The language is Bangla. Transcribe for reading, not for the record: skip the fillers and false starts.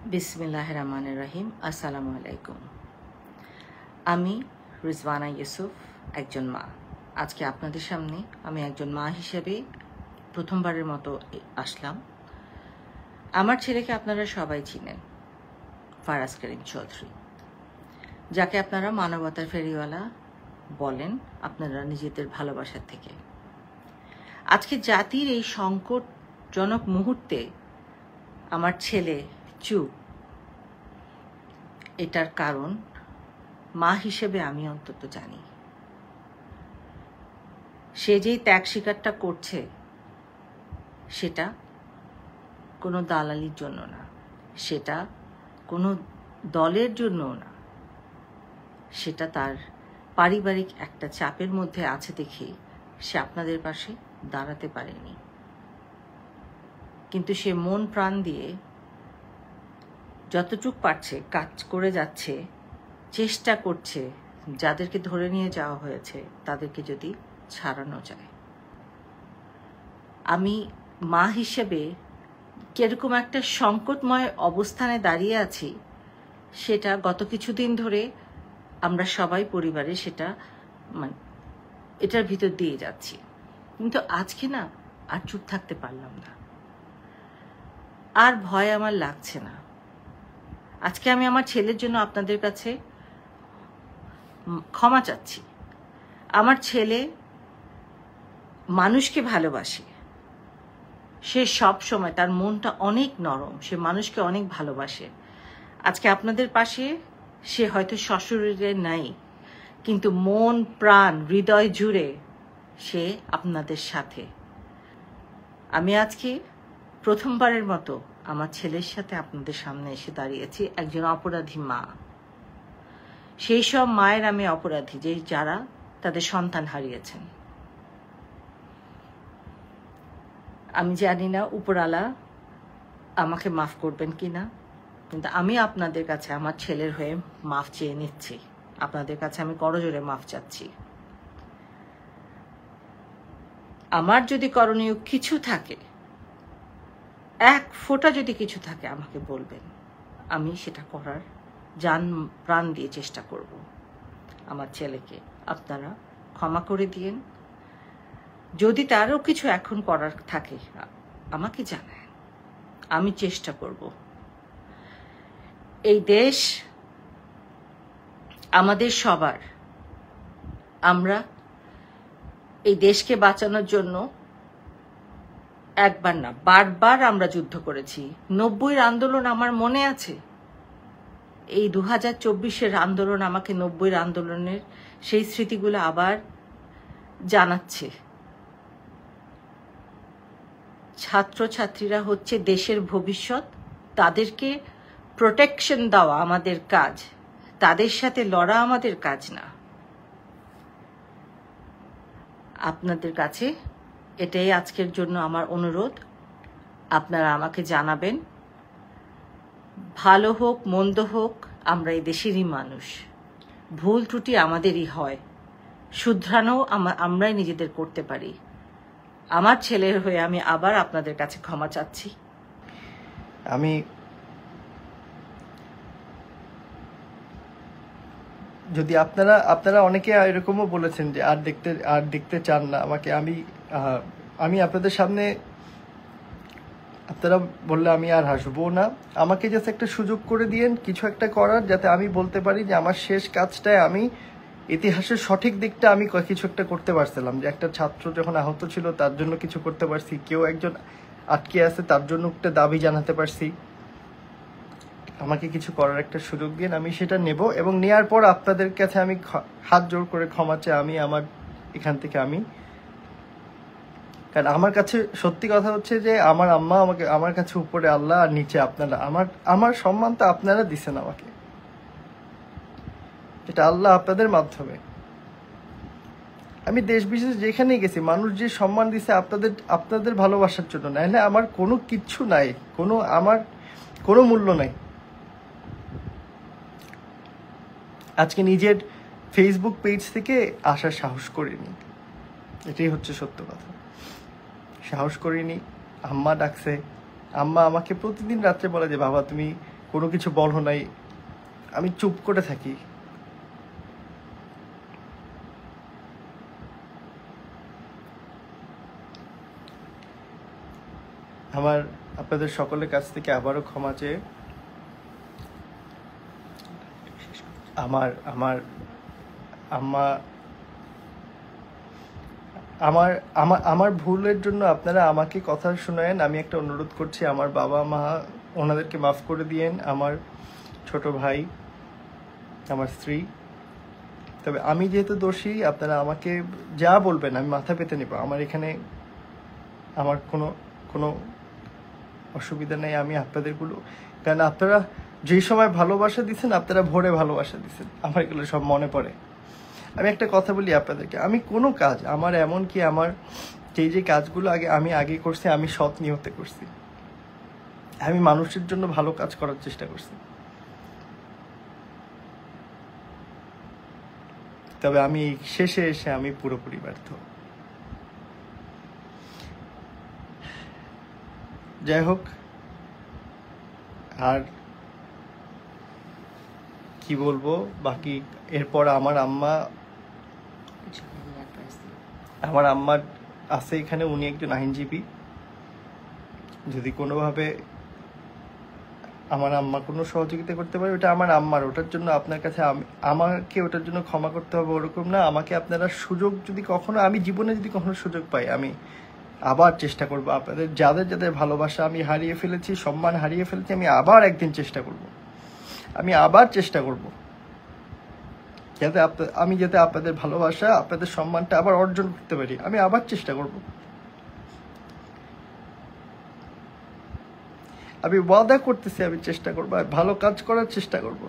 বিসমিল্লাহির রহমানির রহিম। আসসালামু আলাইকুম। আমি রিজওয়ানা ইউসুফ, একজন মা। আজকে আপনাদের সামনে আমি একজন মা হিসেবে প্রথমবারের মতো আসলাম। আমার ছেলেকে আপনারা সবাই চিনেন, ফারাজ করিম চৌধুরী, যাকে আপনারা মানবতার ফেরিওয়ালা বলেন আপনারা নিজেদের ভালোবাসার থেকে। আজকে জাতির এই সংকটজনক মুহূর্তে আমার ছেলে চুপ, এটার কারণ মা হিসেবে আমি অন্তত জানি। সে যেই ত্যাগ স্বীকারটা করছে সেটা কোনো দালালির জন্য না, সেটা কোনো দলের জন্যও না, সেটা তার পারিবারিক একটা চাপের মধ্যে আছে দেখে সে আপনাদের পাশে দাঁড়াতে পারেনি। কিন্তু সে মন প্রাণ দিয়ে যতটুক পারছে কাজ করে যাচ্ছে, চেষ্টা করছে যাদেরকে ধরে নিয়ে যাওয়া হয়েছে তাদেরকে যদি ছাড়ানো যায়। আমি মা হিসেবে কিরকম একটা সংকটময় অবস্থানে দাঁড়িয়ে আছি সেটা গত কিছুদিন ধরে আমরা সবাই পরিবারে সেটা এটার ভিতর দিয়ে যাচ্ছি। কিন্তু আজকে না আর চুপ থাকতে পারলাম না, আর ভয় আমার লাগছে না। আজকে আমি আমার ছেলের জন্য আপনাদের কাছে ক্ষমা চাচ্ছি। আমার ছেলে মানুষকে ভালোবাসে, সে সব সময়, তার মনটা অনেক নরম, সে মানুষকে অনেক ভালোবাসে। আজকে আপনাদের পাশে সে হয়তো সশরীরে নাই, কিন্তু মন প্রাণ হৃদয় জুড়ে সে আপনাদের সাথে। আমি আজকে প্রথমবারের মতো আমার ছেলের সাথে আপনাদের সামনে এসে দাঁড়িয়েছি, একজন অপরাধী মা। সেই সব মায়ের আমি অপরাধী যে যারা তাদের সন্তান হারিয়েছেন। আমি জানি না উপরওয়ালা আমাকে মাফ করবেন কিনা, কিন্তু আমি আপনাদের কাছে আমার ছেলের হয়ে মাফ চেয়ে নিচ্ছি। আপনাদের কাছে আমি করজোড়ে মাফ চাচ্ছি। আমার যদি করণীয় কিছু থাকে, এক ফোঁটা যদি কিছু থাকে আমাকে বলবেন, আমি সেটা করার জান প্রাণ দিয়ে চেষ্টা করব। আমার ছেলেকে আপনারা ক্ষমা করে দিয়েন। যদি তারও কিছু এখন করার থাকে আমাকে জানান, আমি চেষ্টা করব। এই দেশ আমাদের সবার। আমরা এই দেশকে বাঁচানোর জন্য একবার না বারবার আমরা যুদ্ধ করেছি। 90-র আন্দোলন আমার মনে আছে। এই 2024-এর আন্দোলন আমাকে 90-র আন্দোলনের সেই স্মৃতিগুলো আবার জানাচ্ছে। ছাত্রছাত্রীরা হচ্ছে দেশের ভবিষ্যৎ, তাদেরকে প্রোটেকশন দেওয়া আমাদের কাজ, তাদের সাথে লড়া আমাদের কাজ না। আপনাদের কাছে এটাই আজকের জন্য আমার অনুরোধ। আপনারা আমাকে জানাবেন, ভালো হোক মন্দ হোক আমরা এই দেশেরই মানুষ। ভুল ত্রুটি আমাদেরই হয়, শুধরানো আমরাই নিজেদের করতে পারি। আমার ছেলের হয়ে আমি আবার আপনাদের কাছে ক্ষমা চাচ্ছি। আমি যদি আপনারা অনেকে এরকমও বলেছেন যে আর দেখতে চান না আমাকে, আমি আপনাদের সামনে, আপনারা বললে আমি আর হাসবো না। আমাকে জাস্ট একটা সুযোগ করে দিয়েন কিছু একটা করার, যাতে আমি বলতে পারি যে আমার শেষ কাজটায় আমি ইতিহাসের সঠিক দিকটা আমি কিছু একটা করতে পারছিলাম। যে একটা ছাত্র যখন আহত ছিল তার জন্য কিছু করতে পারছি, কেউ একজন আটকে আছে তার জন্য একটা দাবি জানাতে পারছি। আমাকে কিছু করার একটা সুযোগ দিন, আমি সেটা নেব। এবং নেওয়ার পর আপনাদের কাছে আমি হাত জোর করে ক্ষমা চাই। আমি আমার এখান থেকে কারণ আমার কাছে সত্যি কথা হচ্ছে যে আমার আম্মা আমাকে, আমার কাছে উপরে আল্লাহ আর নিচে আপনারা। আমার সম্মানটা আপনারা দিছেন আমাকে, এটা আল্লাহ আপনাদের মাধ্যমে। আমি দেশ বিশেষ যেখানেই গেছি মানুষ যে সম্মান দিছে আপনাদের ভালোবাসার জন্য, নাইলে আমার কোনো কিচ্ছু নাই, আমার কোনো মূল্য নাই। আজকে নিজের ফেসবুক পেজ থেকে আসার সাহস করিনি, এটাই হচ্ছে সত্য কথা। সাহস করিনি। আম্মা ডাকছে, আম্মা আমাকে প্রতিদিন রাত্রে বলে যে বাবা তুমি কোনো কিছু বলো নাই, আমি চুপ করে থাকি। আমার আপনাদের সকলের কাছ থেকে আবারও ক্ষমা চেয়ে আমার আমার আম্মা আমার আমার আমার ভুলের জন্য আপনারা আমাকে কথা শোনায়েন। আমি একটা অনুরোধ করছি, আমার বাবা মা ওনাদেরকে মাফ করে দিয়েন, আমার ছোট ভাই, আমার স্ত্রী। তবে আমি যেহেতু দোষী, আপনারা আমাকে যা বলবেন আমি মাথা পেতে নেব। আমার এখানে আমার কোনো কোনো অসুবিধা নেই। আমি আপনাদেরগুলো, কারণ আপনারা যেই সময় ভালোবাসা দিচ্ছেন, আপনারা ভোরে ভালোবাসা দিচ্ছেন, আমার এগুলো সব মনে পড়ে। আমি একটা কথা বলি আপনাদেরকে, আমি কোনো কাজ আমার এমন কি আমার যে কাজগুলো আমি আগে করছি, আমি সৎ নিয়তে করছি। আমি মানুষের জন্য ভালো কাজ করার চেষ্টা করছি। তবে আমি শেষে এসে আমি পুরোপুরি ব্যর্থ। যাই হোক, আর কি বলবো বাকি। এরপর আমার আম্মা আছে এখানে, উনি একজন আইনজীবী। যদি কোনোভাবে আমার আম্মা কোনো সহযোগিতা করতে পারে, ওটা আমার আম্মার, ওটার জন্য আপনার কাছে আমাকে ওটার জন্য ক্ষমা করতে হবে ওরকম না। আমাকে আপনারা সুযোগ যদি কখনো, আমি জীবনে যদি কখনো সুযোগ পাই, আমি আবার চেষ্টা করব। আপনাদের যাদের যাদের ভালোবাসা আমি হারিয়ে ফেলেছি, সম্মান হারিয়ে ফেলেছি, আমি আবার একদিন চেষ্টা করব। আমি আবার চেষ্টা করব যাতে যাতে আপনাদের ভালোবাসা, আপনাদের সম্মানটা আবার অর্জন করতে পারি। আমি আবার চেষ্টা করব। আমি ওয়াদা করতেছি, আমি চেষ্টা করবো, ভালো কাজ করার চেষ্টা করব।